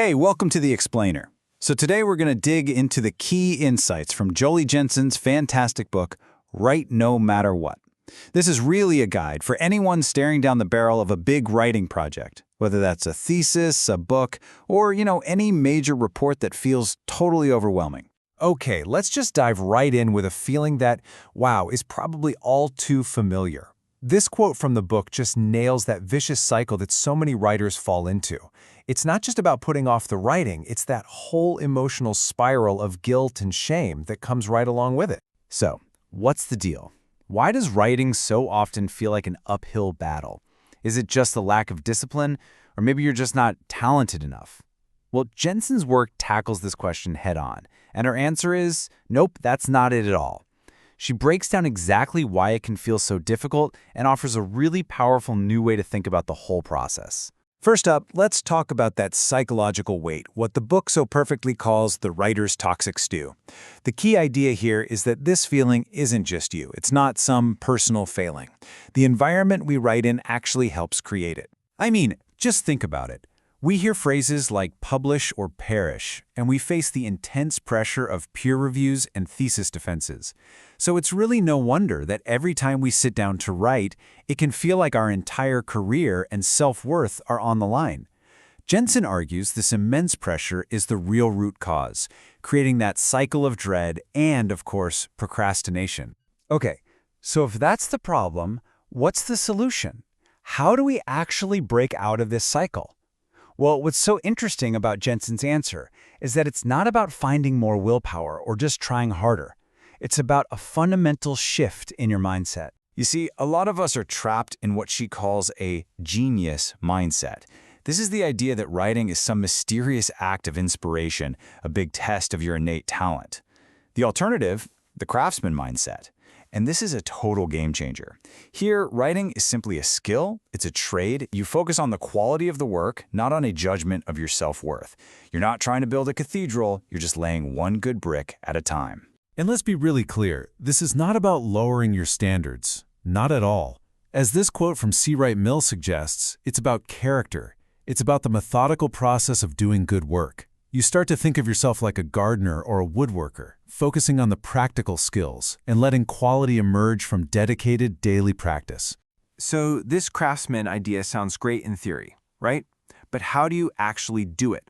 Hey, welcome to The Explainer. So today we're going to dig into the key insights from Jolie Jensen's fantastic book, Write No Matter What. This is really a guide for anyone staring down the barrel of a big writing project, whether that's a thesis, a book, or, any major report that feels totally overwhelming. Okay, let's just dive right in with a feeling that, wow, is probably all too familiar. This quote from the book just nails that vicious cycle that so many writers fall into. It's not just about putting off the writing, it's that whole emotional spiral of guilt and shame that comes right along with it. So, what's the deal? Why does writing so often feel like an uphill battle? Is it just the lack of discipline, or maybe you're just not talented enough? Well, Jensen's work tackles this question head-on, and her answer is, nope, that's not it at all. She breaks down exactly why it can feel so difficult and offers a really powerful new way to think about the whole process. First up, let's talk about that psychological weight, what the book so perfectly calls the writer's toxic stew. The key idea here is that this feeling isn't just you. It's not some personal failing. The environment we write in actually helps create it. I mean, just think about it. We hear phrases like publish or perish, and we face the intense pressure of peer reviews and thesis defenses. So it's really no wonder that every time we sit down to write, it can feel like our entire career and self-worth are on the line. Jensen argues this immense pressure is the real root cause, creating that cycle of dread and, of course, procrastination. Okay, so if that's the problem, what's the solution? How do we actually break out of this cycle? Well, what's so interesting about Jensen's answer is that it's not about finding more willpower or just trying harder. It's about a fundamental shift in your mindset. You see, a lot of us are trapped in what she calls a genius mindset. This is the idea that writing is some mysterious act of inspiration, a big test of your innate talent. The alternative, the craftsman mindset. And this is a total game changer. Here, writing is simply a skill, it's a trade. You focus on the quality of the work, not on a judgment of your self-worth. You're not trying to build a cathedral, you're just laying one good brick at a time. And let's be really clear, this is not about lowering your standards. Not at all. As this quote from C. Wright Mills suggests, it's about character. It's about the methodical process of doing good work. You start to think of yourself like a gardener or a woodworker, focusing on the practical skills and letting quality emerge from dedicated daily practice. So this craftsman idea sounds great in theory, right? But how do you actually do it?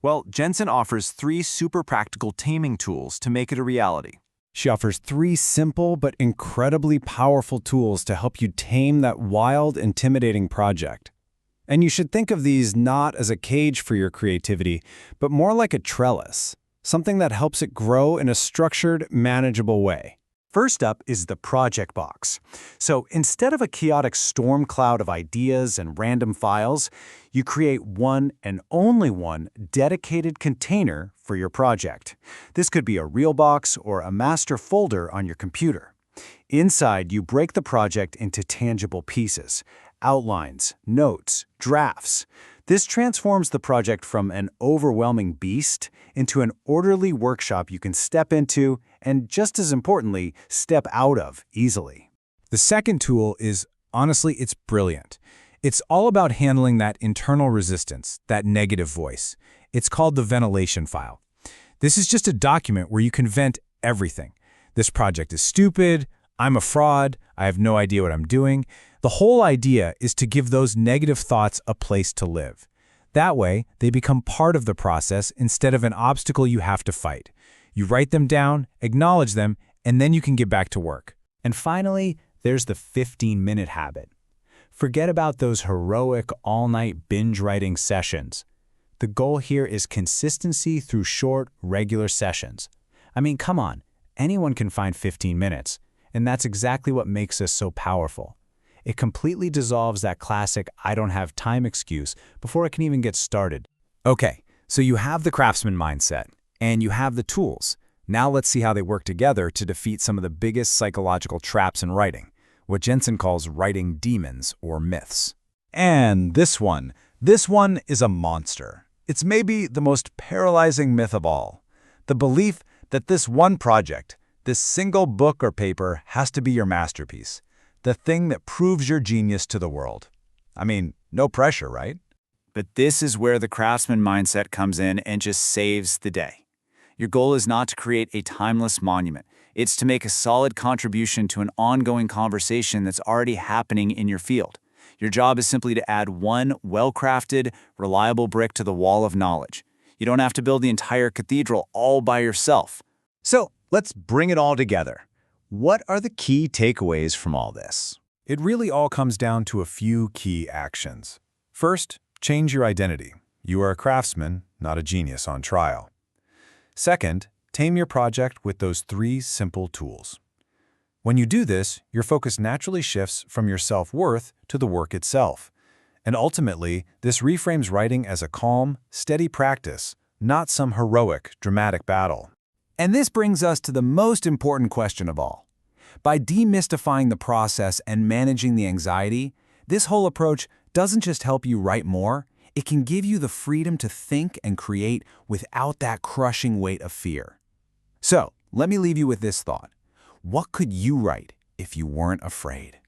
Well, Jensen offers 3 super practical taming tools to make it a reality. She offers 3 simple but incredibly powerful tools to help you tame that wild, intimidating project. And you should think of these not as a cage for your creativity, but more like a trellis, something that helps it grow in a structured, manageable way. First up is the project box. So instead of a chaotic storm cloud of ideas and random files, you create one and only one dedicated container for your project. This could be a real box or a master folder on your computer. Inside, you break the project into tangible pieces, outlines, notes, drafts. This transforms the project from an overwhelming beast into an orderly workshop you can step into and, just as importantly, step out of easily. The second tool is, honestly, it's brilliant. It's all about handling that internal resistance, that negative voice. It's called the ventilation file. This is just a document where you can vent everything. This project is stupid, I'm a fraud, I have no idea what I'm doing. The whole idea is to give those negative thoughts a place to live. That way, they become part of the process instead of an obstacle you have to fight. You write them down, acknowledge them, and then you can get back to work. And finally, there's the 15-minute habit. Forget about those heroic all-night binge-writing sessions. The goal here is consistency through short, regular sessions. I mean, come on, anyone can find 15 minutes, and that's exactly what makes us so powerful. It completely dissolves that classic "I don't have time" excuse before it can even get started. Okay, so you have the craftsman mindset, and you have the tools. Now let's see how they work together to defeat some of the biggest psychological traps in writing, what Jensen calls writing demons or myths. And this one is a monster. It's maybe the most paralyzing myth of all. The belief that this one project, this single book or paper, has to be your masterpiece. The thing that proves your genius to the world. I mean, no pressure, right? But this is where the craftsman mindset comes in and just saves the day. Your goal is not to create a timeless monument. It's to make a solid contribution to an ongoing conversation that's already happening in your field. Your job is simply to add one well-crafted, reliable brick to the wall of knowledge. You don't have to build the entire cathedral all by yourself. So, let's bring it all together. What are the key takeaways from all this? It really all comes down to a few key actions. First, change your identity. You are a craftsman, not a genius on trial. Second, tame your project with those 3 simple tools. When you do this, your focus naturally shifts from your self-worth to the work itself. And ultimately, this reframes writing as a calm, steady practice, not some heroic, dramatic battle. And this brings us to the most important question of all. By demystifying the process and managing the anxiety, this whole approach doesn't just help you write more, it can give you the freedom to think and create without that crushing weight of fear. So, let me leave you with this thought. What could you write if you weren't afraid?